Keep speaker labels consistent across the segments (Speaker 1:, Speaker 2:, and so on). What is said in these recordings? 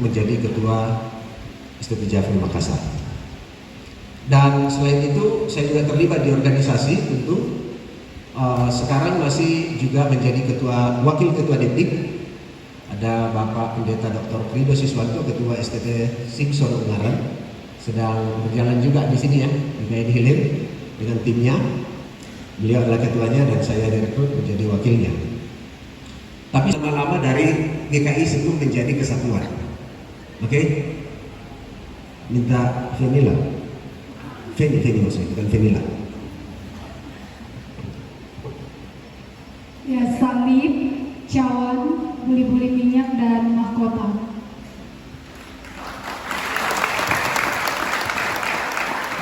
Speaker 1: menjadi ketua STT Jafri Makassar. Dan selain itu saya juga terlibat di organisasi tentu. Sekarang masih juga menjadi wakil ketua Depdik. Ada Bapak Pendeta Dr. Rido Siswanto, ketua STT Simpson Ungaran, sedang berjalan juga di sini ya, di Gaya Hilir dengan timnya. Beliau adalah ketuanya dan saya direkrut menjadi wakilnya. Tapi lama-lama dari GKI sebelum menjadi kesatuan. Oke? Minta Venila. Veni maksudnya, bukan Venila.
Speaker 2: Ya, salib, cawan, buli-buli minyak, dan mahkota.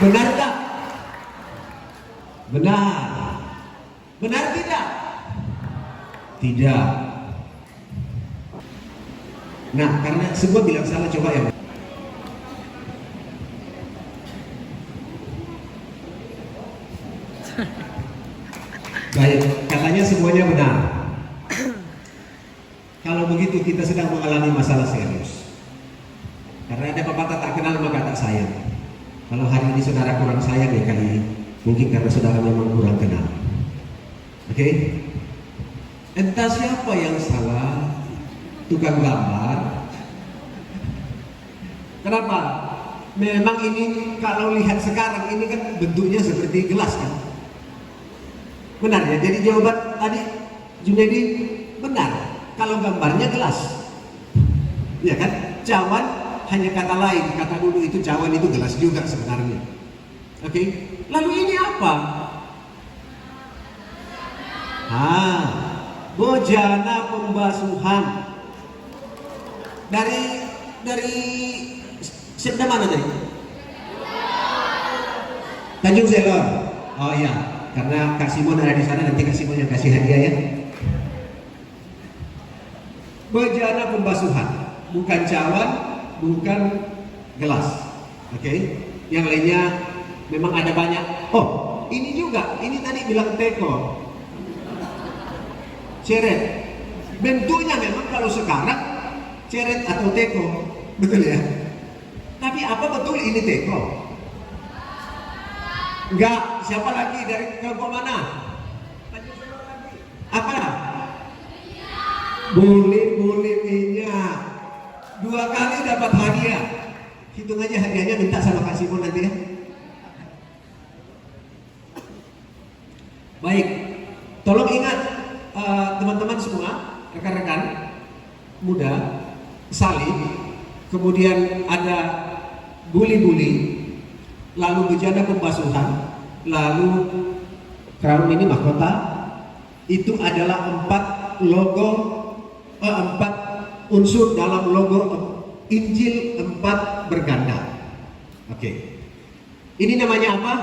Speaker 1: Benar tak? Benar. Benar tidak? Tidak. Nah, karena semua bilang salah, coba yang baik, katanya semuanya benar. Kalau begitu kita sedang mengalami masalah serius. Karena ada pepatah tak kenal maka tak sayang. Kalau hari ini saudara kurang sayang ya kali mungkin karena saudara memang kurang kenal. Oke? Entah siapa yang salah, tukang gambar. Kenapa? Memang ini kalau lihat sekarang ini kan bentuknya seperti gelas kan? Benar ya? Jadi jawaban tadi Junaidi benar. Kalau gambarnya gelas, ya kan? Cawan hanya kata lain, kata dulu itu cawan itu gelas juga sebenarnya. Oke? Lalu ini apa? Bojana pembasuhan. Dari Sepda mana tadi? Tanjung Selor. Oh iya, karena Kak Simon ada di sana, nanti Kak Simon yang kasih hadiah ya. Bojana pembasuhan, bukan cawan, bukan gelas. Oke? Yang lainnya memang ada banyak. Oh, ini juga, ini tadi bilang teko. Ceret. Bentuknya memang kalau sekarang ceret atau teko, betul ya? Tapi apa betul ini teko? Enggak, siapa lagi dari kelompok mana? Apa? Boleh minyak. 2 kali dapat hadiah. Hitung aja hadiahnya, minta sama Kak Simon nanti ya. Baik, tolong ingat teman-teman semua, rekan-rekan muda, salib, kemudian ada buli-buli, lalu bejana pembasuhan, lalu crown ini mahkota. Itu adalah 4 unsur dalam logo Injil 4 berganda. Oke. Ini namanya apa?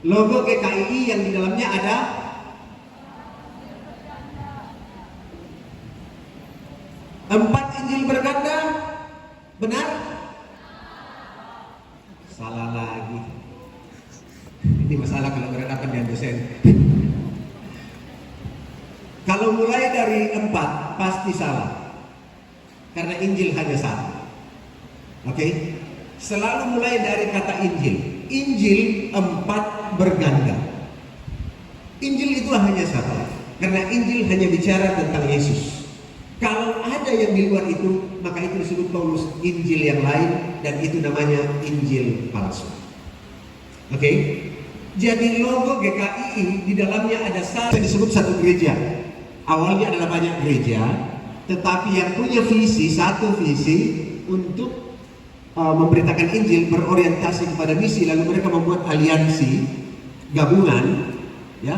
Speaker 1: Logo GKI yang di dalamnya ada 4 Injil berganda. Benar? Salah lagi. Ini masalah kalau berhadapan dengan dosen. Kalau mulai dari 4 pasti salah. Karena Injil hanya 1. Oke? Selalu mulai dari kata Injil. Injil 4 berganda. Injil itu hanya 1. Karena Injil hanya bicara tentang Yesus. Kalau ada yang di luar itu, maka itu disebut Paulus Injil yang lain, dan itu namanya Injil palsu. Oke? Jadi logo GKI di dalamnya ada disebut satu gereja. Awalnya adalah banyak gereja, tetapi yang punya satu visi untuk memberitakan Injil, berorientasi kepada misi, lalu mereka membuat aliansi gabungan. Ya,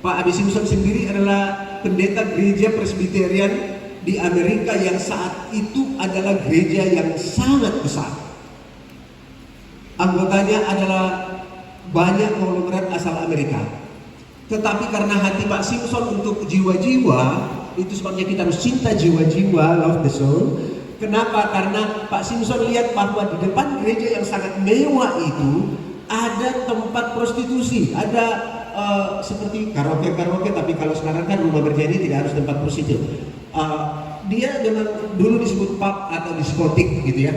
Speaker 1: Pak Abi Simpson sendiri adalah pendeta gereja Presbyterian di Amerika yang saat itu adalah gereja yang sangat besar. Anggotanya adalah banyak konglomerat asal Amerika. Tetapi karena hati Pak Simpson untuk jiwa-jiwa, itu sebabnya kita harus cinta jiwa-jiwa, love the soul. Kenapa? Karena Pak Simpson lihat bahwa di depan gereja yang sangat mewah itu ada tempat prostitusi, ada seperti karaoke, tapi kalau sekarang kan rumah berjanji tidak harus tempat prostitusi. dia memang dulu disebut pub atau diskotik gitu ya.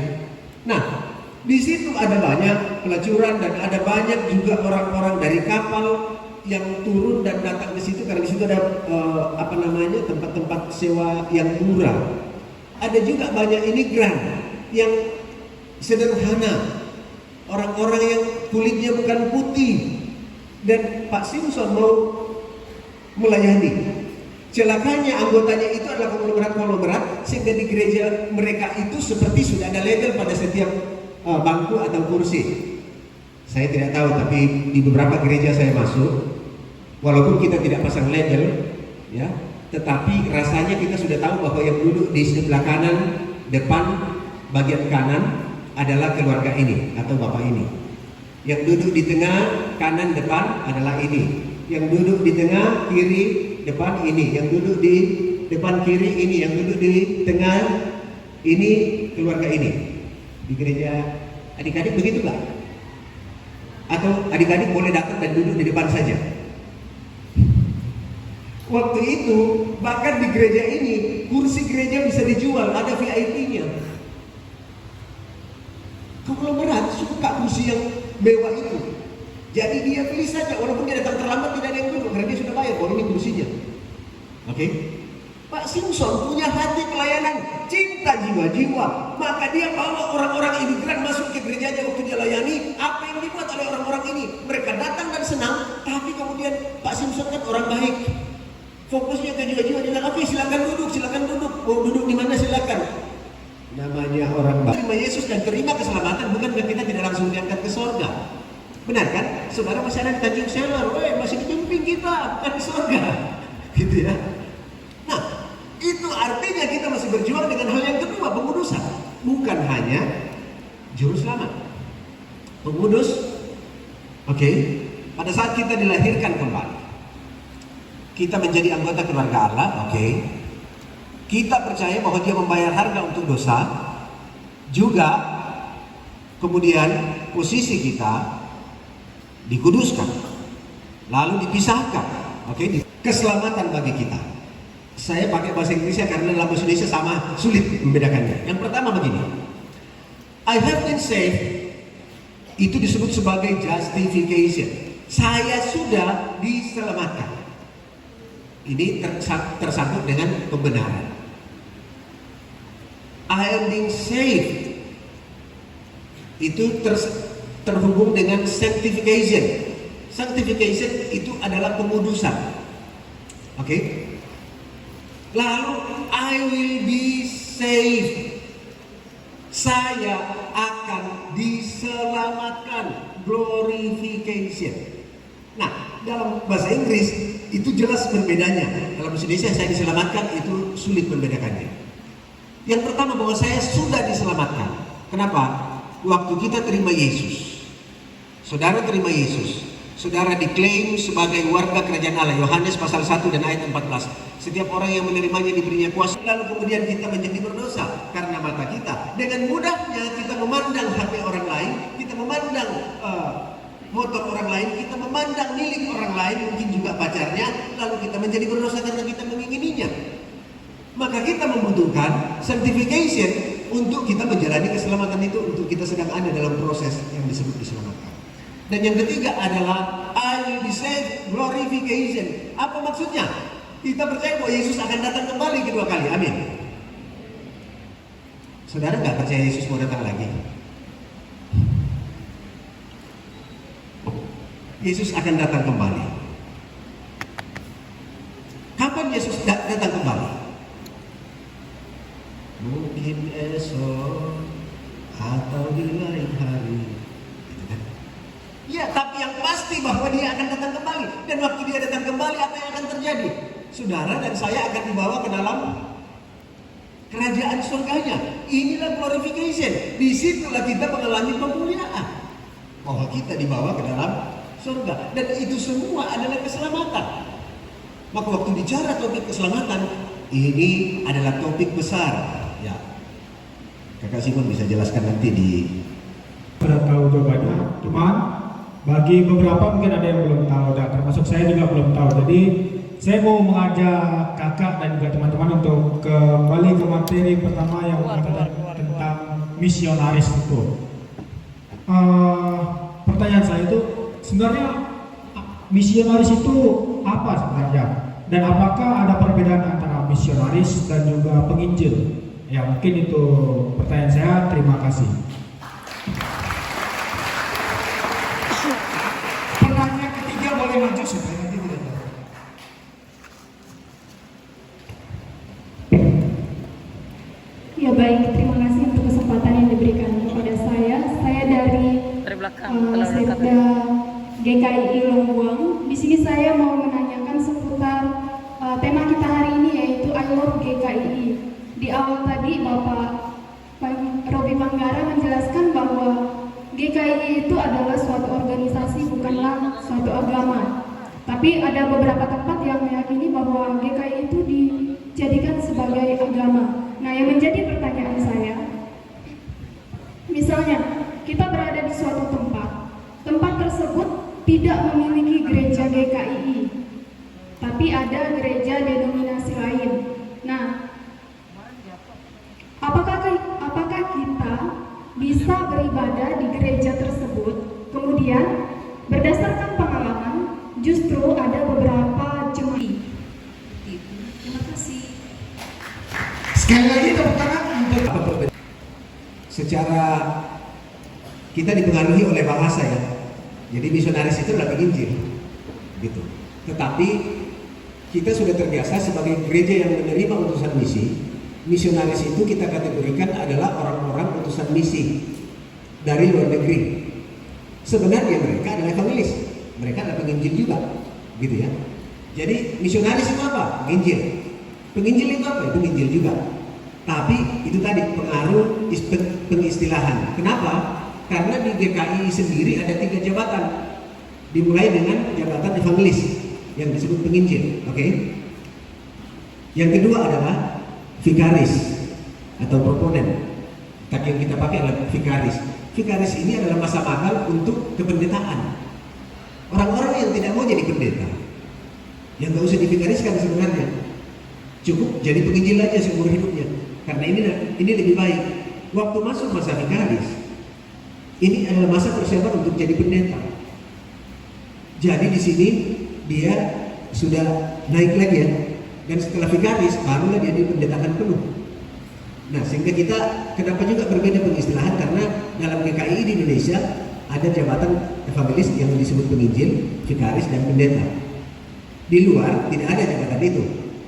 Speaker 1: Nah, di situ ada banyak pelacuran dan ada banyak juga orang-orang dari kapal yang turun dan datang ke situ karena di situ ada tempat-tempat sewa yang murah. Ada juga banyak imigran yang sederhana, orang-orang yang kulitnya bukan putih, dan Pak Simpson mau melayani. Celakanya anggotanya itu adalah konglomerat sehingga di gereja mereka itu seperti sudah ada label pada setiap bangku atau kursi. Saya tidak tahu, tapi di beberapa gereja saya masuk, walaupun kita tidak pasang label, ya, tetapi rasanya kita sudah tahu bahwa yang duduk di sebelah kanan, depan, bagian kanan adalah keluarga ini atau bapak ini. Yang duduk di tengah, kanan, depan adalah ini. Yang duduk di tengah, kiri, depan ini. Yang duduk di depan kiri ini. Yang duduk di tengah ini keluarga ini. Di gereja adik-adik begitu nggak? Atau adik-adik boleh datang dan duduk di depan saja? Waktu itu bahkan di gereja ini kursi gereja bisa dijual, ada VIP-nya. Konglomerat suka kursi yang mewah itu. Jadi dia pilih saja, walaupun dia datang terlambat tidak ada yang duduk karena dia sudah bayar, oh ini kursinya. Oke? Pak Simpson punya hati pelayanan, cinta jiwa-jiwa, maka dia bawa orang-orang imigran masuk ke gerejanya waktu dia layani. Apa yang dibuat oleh orang-orang ini? Mereka datang dan senang, tapi kemudian Pak Simpson kan orang baik. Fokusnya ke jiwa-jiwa, dia bilang, oke silakan duduk, mau duduk di mana silakan. Namanya orang baik. Terima Yesus dan terima keselamatan, bukankah kita tidak langsung diangkat ke sorga? Benar kan? Saudara masih ada di Tanjung Selor, masih dipimpin kita ke sorga, gitu ya. Nah, itu artinya kita masih berjuang dengan hal yang kedua, pengudusan. Bukan hanya juru selamat, pengudus. Oke, pada saat kita dilahirkan kembali, kita menjadi anggota keluarga Allah. Oke, kita percaya bahwa Dia membayar harga untuk dosa. Juga kemudian posisi kita dikuduskan, lalu dipisahkan. Oke, keselamatan bagi kita. Saya pakai bahasa Inggrisnya karena dalam bahasa Indonesia sama sulit membedakannya. Yang pertama begini, I have been saved, itu disebut sebagai justification. Saya sudah diselamatkan. Ini tersambung dengan pembenaran. I am being saved, itu terhubung dengan sanctification. Sanctification itu adalah pengudusan. Oke? Lalu I will be saved. Saya akan diselamatkan. Glorification. Nah, dalam bahasa Inggris itu jelas berbedanya. Dalam bahasa Indonesia saya diselamatkan, itu sulit membedakannya. Yang pertama bahwa saya sudah diselamatkan. Kenapa? Waktu kita terima Yesus, saudara terima Yesus, saudara diklaim sebagai warga kerajaan Allah. Yohanes pasal 1 dan ayat 14. Setiap orang yang menerimanya diberinya kuasa. Lalu kemudian kita menjadi berdosa karena mata kita. Dengan mudahnya kita memandang HP orang lain, kita memandang motor orang lain, kita memandang milik orang lain, mungkin juga pacarnya, lalu kita menjadi berdosa karena kita mengingininya. Maka kita membutuhkan sanctification untuk kita menjalani keselamatan itu, untuk kita sedang ada dalam proses yang disebut diselamatkan. Dan yang ketiga adalah I will be saved, glorification. Apa maksudnya? Kita percaya bahwa Yesus akan datang kembali kedua kali. Amin. Saudara nggak percaya Yesus mau datang lagi? Yesus akan datang kembali. Kapan Yesus datang kembali? Mungkin esok atau di lain hari. Ya, tapi yang pasti bahwa Dia akan datang kembali. Dan waktu Dia datang kembali, apa yang akan terjadi? Saudara dan saya akan dibawa ke dalam kerajaan surganya. Inilah glorification. Disitulah kita mengalami pemuliaan. Bahwa kita dibawa ke dalam surga. Dan itu semua adalah keselamatan. Maka waktu bicara topik keselamatan, ini adalah topik besar. Ya, Kakak Simon bisa jelaskan nanti di.
Speaker 3: Sudah tahu jawabannya, cuman bagi beberapa mungkin ada yang belum tahu, dan termasuk saya juga belum tahu. Jadi saya mau mengajak kakak dan juga teman-teman untuk kembali ke materi pertama yang tentang misionaris itu. Pertanyaan saya itu sebenarnya misionaris itu apa sebenarnya? Dan apakah ada perbedaan antara misionaris dan juga penginjil? Ya mungkin itu pertanyaan saya. Terima kasih.
Speaker 4: Penanya ketiga boleh maju supaya nanti tidak tahu.
Speaker 2: Ya baik, terima kasih untuk kesempatan yang diberikan kepada saya. Saya dari Sekda GKI Longguang. Di sini saya mau menanyakan seputar tema kita hari ini, yaitu I Love GKI. Di awal tadi Bapak Robi Panggara menjelaskan bahwa GKI itu adalah suatu organisasi, bukanlah suatu agama. Tapi ada beberapa tempat yang meyakini bahwa GKI itu dijadikan sebagai agama. Nah, yang menjadi pertanyaan saya, misalnya kita berada di suatu tempat tersebut tidak memiliki gereja GKI, tapi ada gereja denominasi lain. Nah, apakah kita bisa beribadah di gereja tersebut? Kemudian berdasarkan pengalaman, justru ada beberapa jemaat. Terima kasih.
Speaker 4: Sekali lagi tepuk tangan untuk
Speaker 1: Apa perbedaan? Secara kita dipengaruhi oleh bahasa ya. Jadi misionaris itu adalah penginjil, gitu. Tetapi kita sudah terbiasa sebagai gereja yang menerima utusan misi. Misionaris itu kita kategorikan adalah orang-orang utusan misi dari luar negeri. Sebenarnya mereka adalah evangelis, mereka adalah penginjil juga, gitu ya. Jadi misionaris itu apa? Penginjil. Penginjil itu apa? Penginjil juga. Tapi itu tadi pengaruh pengistilahan. Kenapa? Karena di GKI sendiri ada 3 jabatan. Dimulai dengan jabatan evangelis yang disebut penginjil, oke? Yang kedua adalah vikaris atau proponen. Kata yang kita pakai adalah vikaris. Vikaris ini adalah masa magang untuk kependetaan. Orang-orang yang tidak mau jadi pendeta, yang nggak usah divikariskan sebenarnya, cukup jadi penginjil aja seumur hidupnya. Karena ini lebih baik. Waktu masuk masa vikaris, ini adalah masa persiapan untuk jadi pendeta. Jadi di sini dia sudah naik lagi ya. Dan setelah vikaris, barulah dia dipendetakan penuh. Nah, sehingga kita kenapa juga berbeda pengistilahan, karena dalam GKI di Indonesia ada jabatan evangelis yang disebut penginjil, vikaris, dan pendeta. Di luar tidak ada jabatan itu,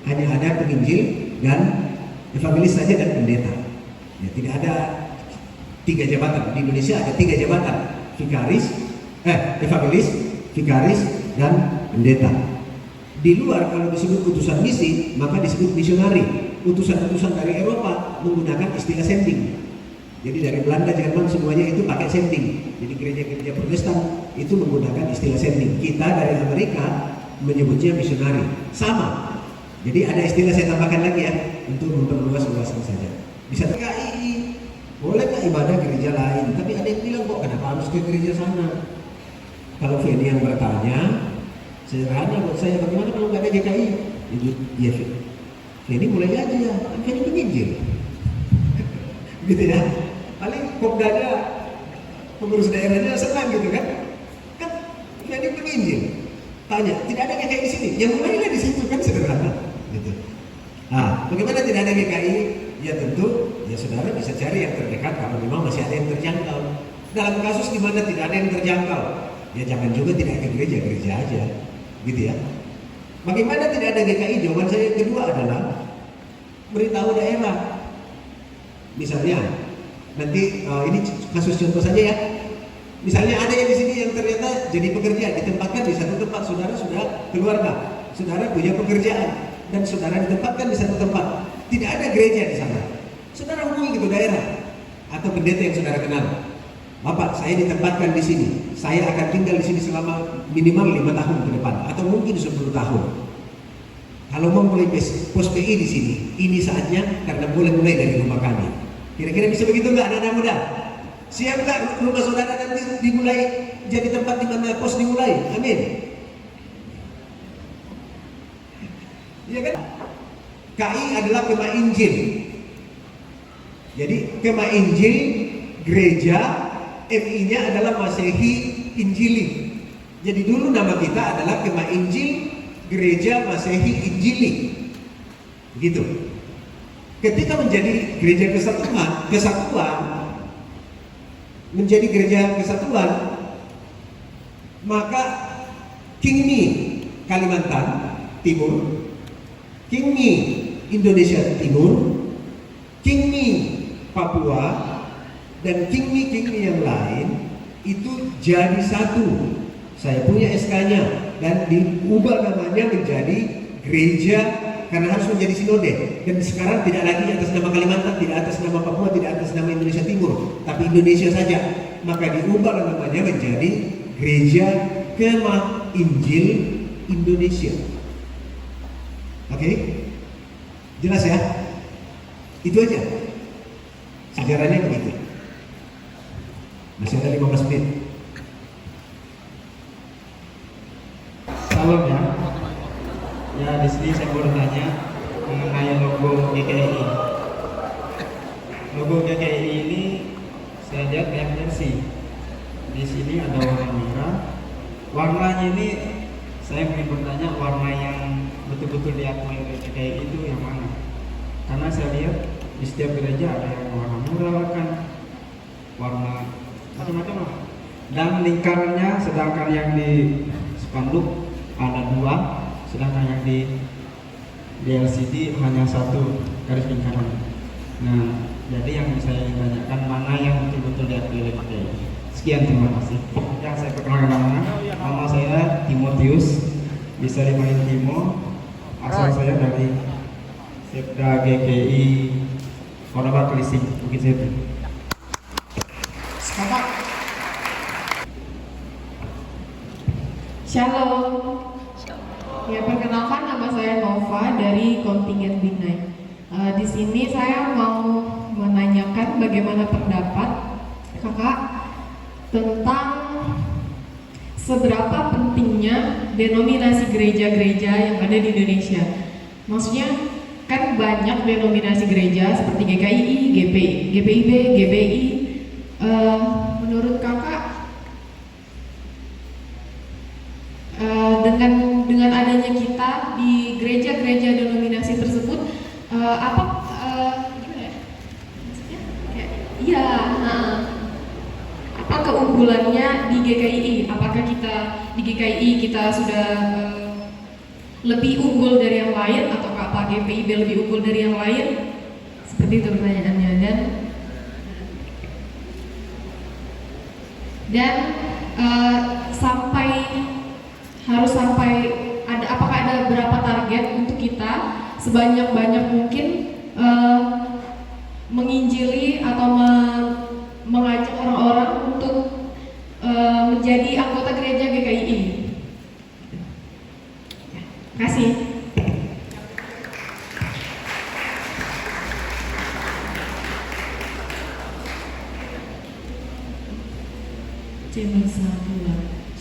Speaker 1: hanya ada penginjil dan evangelis saja dan pendeta. Ya, tidak ada 3 jabatan. Di Indonesia ada 3 jabatan, evangelis, vikaris, dan pendeta. Di luar kalau disebut utusan misi, maka disebut misionari. Utusan-utusan dari Eropa menggunakan istilah sending. Jadi dari Belanda, Jerman semuanya itu pakai sending. Jadi gereja-gereja Protestan itu menggunakan istilah sending. Kita dari Amerika menyebutnya misionari. Sama. Jadi ada istilah saya tambahkan lagi ya untuk memperluas wawasan saja. Bisa GKI, boleh nggak ibadah gereja lain? Tapi ada yang bilang kok kenapa harus ke gereja sana? Kalau Feni yang bertanya, sederhana buat saya, bagaimana kalau nggak ada GKI? Ya, Feni mulai aja ya, Feni penginjil. Gitu ya. Paling kopdanya, pengurus daerahnya senang gitu kan? Kan Feni penginjil. Tanya, tidak ada GKI di sini? Ya mulailah di situ, kan sederhana. Gitu. Nah, bagaimana tidak ada GKI? Ya tentu, ya saudara bisa cari yang terdekat kalau memang masih ada yang terjangkau. Dalam kasus di mana tidak ada yang terjangkau, ya jangan juga tidak ke gereja aja, gitu ya. Bagaimana tidak ada GKI? Jawaban saya yang kedua adalah beritahu daerah. Misalnya, nanti ini kasus contoh saja ya. Misalnya ada yang di sini yang ternyata jadi pekerja, ditempatkan di satu tempat, saudara sudah keluarga, saudara punya pekerjaan, dan saudara ditempatkan di satu tempat. Tidak ada gereja di sana. Saudara hubungi ke daerah atau pendeta yang saudara kenal. Bapak, saya ditempatkan di sini. Saya akan tinggal di sini selama minimal 5 tahun ke depan, atau mungkin 10 tahun. Kalau mau mulai pos PI di sini, ini saatnya karena boleh mulai dari rumah kami. Kira-kira bisa begitu nggak anak-anak muda? Siap nggak rumah saudara nanti dimulai jadi tempat di mana pos dimulai? Amin. Ya kan? KI adalah kema Injil. Jadi kema Injil gereja, MI-nya adalah Masehi Injili. Jadi dulu nama kita adalah kema Injil gereja Masehi Injili. Gitu. Ketika menjadi gereja kesatuan, menjadi gereja kesatuan, maka Kingmi Kalimantan Timur, Kingmi Indonesia Timur, Kingmi Papua, dan Kingmi yang lain itu jadi satu. Saya punya SK-nya dan diubah namanya menjadi gereja karena harus menjadi sinode. Dan sekarang tidak lagi atas nama Kalimantan, tidak atas nama Papua, tidak atas nama Indonesia Timur, tapi Indonesia saja. Maka diubah namanya menjadi Gereja Kemah Injil Indonesia. Oke? Jelas ya? Itu aja. Sejarahnya begitu. Masih ada 15 menit.
Speaker 5: Salam ya. Ya, di sini saya mau bertanya mengenai logo GKI. Logo GKI ini saya lihat banyak versi. Di sini ada warna merah. Warnanya ini saya ingin bertanya warna yang betul-betul diakui oleh GKI itu yang mana? Karena saya lihat di setiap gereja ada yang warna merah kan, warna macam-macam lah. Dan lingkarannya, sedangkan yang di spanduk ada 2, sedangkan yang di LCD hanya 1 garis lingkaran. Nah, jadi yang saya tanyakan mana yang betul-betul diakui oleh GKI. Sekian, terima kasih. Yang saya perkenalkan nama saya Timotius, bisa dipanggil Timo. Asal saya dari Sekda GKI Konabar Kelising, Bukit Setu.
Speaker 4: Selamat.
Speaker 2: Shalom. Ya, perkenalkan nama saya Nova dari kontingen Binai. Di sini saya mau menanyakan bagaimana pendapat kakak tentang seberapa pentingnya denominasi gereja-gereja yang ada di Indonesia. Maksudnya kan banyak denominasi gereja seperti GKI, GPI, GPIB, GBI. Menurut kakak dengan adanya kita di gereja-gereja denominasi tersebut gimana ya? Maksudnya kayak iya, apa keunggulannya di GKI? Apakah kita di GKI kita sudah lebih unggul dari yang lain, atau apa GPIB lebih unggul dari yang lain? Seperti itu pertanyaannya. Dan sampai ada, apakah ada berapa target untuk kita sebanyak-banyak mungkin menginjili atau mengajak orang-orang untuk menjadi anggota gereja GKI. Terima kasih.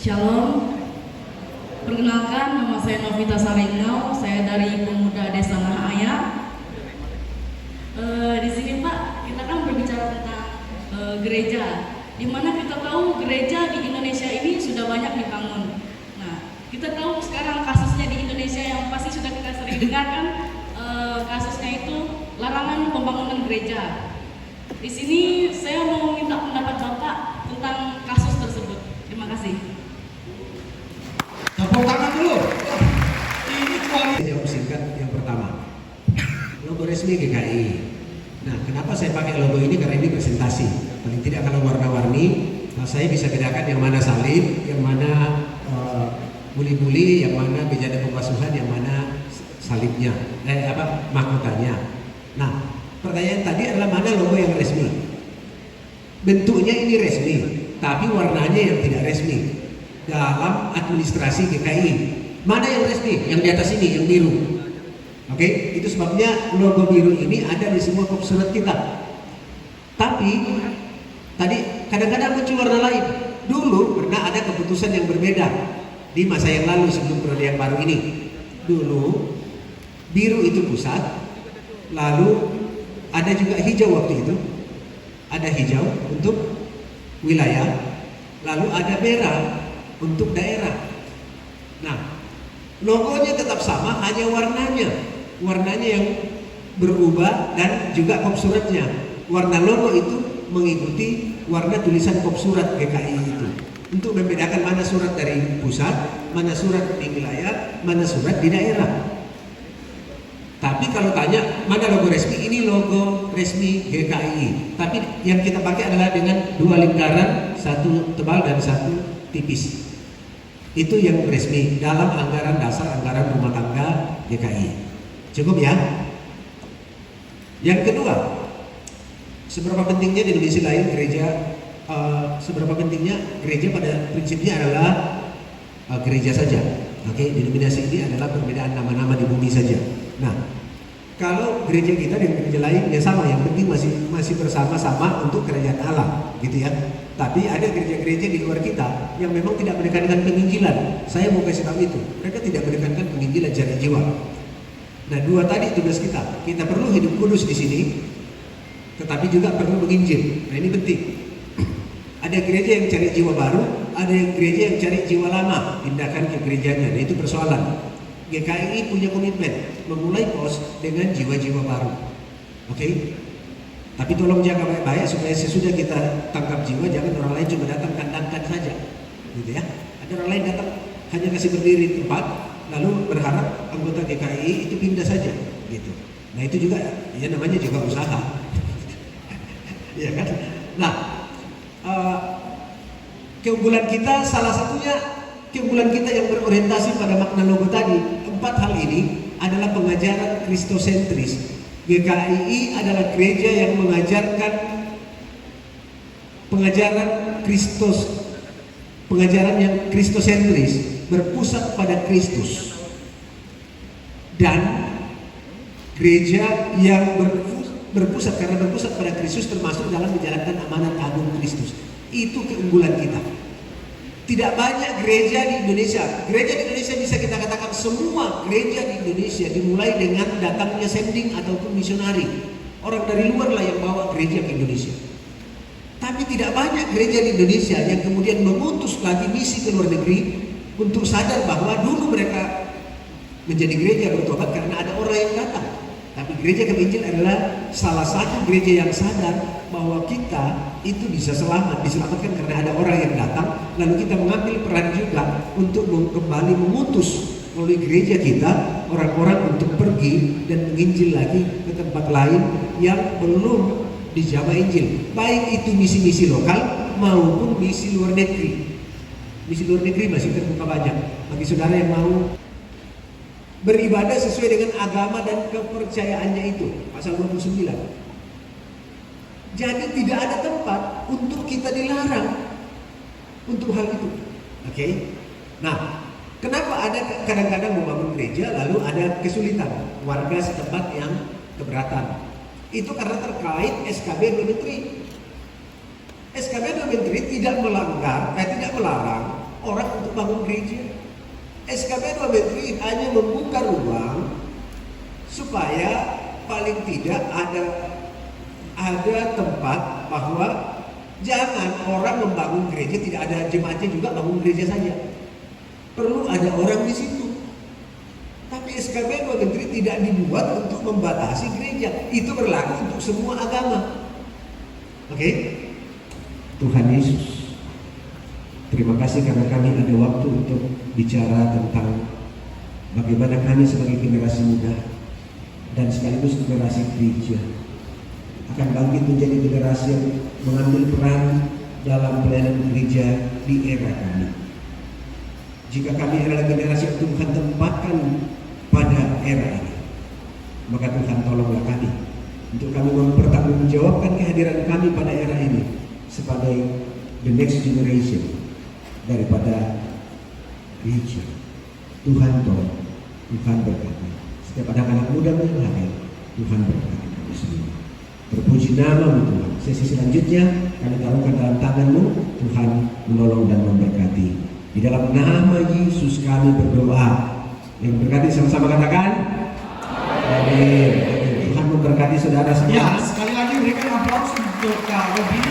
Speaker 6: Shalom. Perkenalkan, nama saya Novita Saringau, saya dari Pemuda Desa Nahaya. Di sini Pak, kita kan berbicara tentang gereja, di mana kita tahu gereja di Indonesia ini sudah banyak dibangun. Nah, kita tahu sekarang kasusnya di Indonesia yang pasti sudah kita sering dengar kan, kasusnya itu larangan pembangunan gereja. Di sini saya mau minta pendapat Bapak tentang kasus tersebut. Terima kasih.
Speaker 4: Tepuk tangan dulu. Ini kualitas.
Speaker 1: Jawab singkat yang pertama. Logo resmi GKI. Nah, kenapa saya pakai logo ini? Karena ini presentasi. Paling tidak kalau warna-warni, saya bisa bedakan yang mana salib, yang mana buli-buli, yang mana bejana pembasuhan, yang mana salibnya, mahkotanya. Nah, pertanyaan tadi adalah mana logo yang resmi? Bentuknya ini resmi, tapi warnanya yang tidak resmi. Dalam administrasi GKI, mana yang resmi? Yang di atas ini, yang biru. Oke, itu sebabnya logo biru ini ada di semua kop surat kita. Tapi tadi kadang-kadang muncul warna lain. Dulu pernah ada keputusan yang berbeda di masa yang lalu sebelum periode yang baru ini. Dulu Biru itu pusat, lalu ada juga hijau waktu itu. Ada hijau untuk wilayah, lalu ada merah untuk daerah. Nah, logonya tetap sama, hanya warnanya. Warnanya yang berubah dan juga kop suratnya. Warna logo itu mengikuti warna tulisan kop surat GKI itu. Untuk membedakan mana surat dari pusat, mana surat di wilayah, mana surat di daerah. Tapi kalau tanya mana logo resmi, ini logo resmi GKI. Tapi yang kita pakai adalah dengan 2 lingkaran, satu tebal dan satu tipis. Itu yang resmi dalam anggaran dasar anggaran rumah tangga GKI. Cukup ya? Yang kedua, seberapa pentingnya di Indonesia lain gereja, seberapa pentingnya gereja pada prinsipnya adalah gereja saja. Oke, denominasi ini adalah perbedaan nama-nama di bumi saja. Nah, kalau gereja kita dengan gereja lain ya sama, yang penting masih bersama-sama untuk kerajaan Allah, gitu ya. Tapi ada gereja-gereja di luar kita yang memang tidak menekankan penginjilan. Saya mau kasih tahu itu, mereka tidak menekankan penginjilan cari jiwa. Nah, 2 tadi tugas kita. Kita perlu hidup kudus di sini, tetapi juga perlu menginjil. Nah, ini penting. Ada gereja yang cari jiwa baru, ada gereja yang cari jiwa lama, pindahkan ke gerejanya. Nah, itu persoalan. GKI punya komitmen memulai pos dengan jiwa-jiwa baru. Oke? Tapi tolong jaga baik-baik supaya sesudah kita tangkap jiwa, jangan orang lain cuma datang kandangkan saja, gitu ya. Ada orang lain datang hanya kasih berdiri di tempat, lalu berharap anggota GKI itu pindah saja, gitu. Nah, itu juga ya namanya juga usaha. Ya kan? Nah, keunggulan kita salah satunya, keunggulan kita yang berorientasi pada makna logo tadi, 4 hal ini adalah pengajaran kristosentris. GKI adalah gereja yang mengajarkan pengajaran Kristus, pengajaran yang kristosentris, berpusat pada Kristus, dan gereja yang berpusat karena berpusat pada Kristus termasuk dalam menjalankan amanat agung Kristus. Itu keunggulan kita. Tidak banyak gereja di Indonesia. Gereja di Indonesia bisa kita katakan semua gereja di Indonesia dimulai dengan datangnya sending ataupun misionari. Orang dari luar lah yang bawa gereja ke Indonesia. Tapi tidak banyak gereja di Indonesia yang kemudian mengutus lagi misi ke luar negeri untuk sadar bahwa dulu mereka menjadi gereja bertobat karena ada orang yang datang. Tapi gereja Kami Injil adalah salah satu gereja yang sadar bahwa kita itu bisa diselamatkan karena ada orang yang datang. Lalu kita mengambil peran juga untuk kembali mengutus melalui gereja kita orang-orang untuk pergi dan menginjil lagi ke tempat lain yang belum dijamah Injil. Baik itu misi-misi lokal maupun misi luar negeri. Misi luar negeri masih terbuka banyak bagi saudara yang mau beribadah sesuai dengan agama dan kepercayaannya itu, pasal 29. Jadi tidak ada tempat untuk kita dilarang untuk hal itu. Oke? Nah, kenapa ada kadang-kadang membangun gereja lalu ada kesulitan warga setempat yang keberatan? Itu karena terkait SKB 2 Menteri. SKB 2 Menteri tidak melarang orang untuk bangun gereja. SKB 2 Menteri hanya membuka ruang supaya paling tidak ada tempat bahwa jangan orang membangun gereja tidak ada jemaatnya juga bangun gereja saja. Perlu ada orang di situ. Tapi SKB 2 Menteri tidak dibuat untuk membatasi gereja. Itu berlaku untuk semua agama. Oke? Tuhan Yesus, terima kasih karena kami ada waktu untuk bicara tentang bagaimana kami sebagai generasi muda dan sekaligus generasi gereja akan bangkit menjadi generasi yang mengambil peran dalam pelayanan gereja di era kami. Jika kami adalah generasi yang Tuhan tempatkan pada era ini, maka Tuhan tolonglah kami untuk kami mempertanggungjawabkan kehadiran kami pada era ini sebagai the next generation daripada gereja. Tuhan tolong, Tuhan berkati. Setiap anak-anak muda yang hadir, Tuhan berkati kami semua. Terpuji nama-Mu Tuhan. Sesi selanjutnya kami taruhkan dalam tangan-Mu. Tuhan menolong dan memberkati. Di dalam nama Yesus kami berdoa. Yang berkati sama-sama katakan. Robin. Oke, Tuhan memberkati saudara semua.
Speaker 4: Ya, sekali lagi berikan aplaus untuk Kak Robin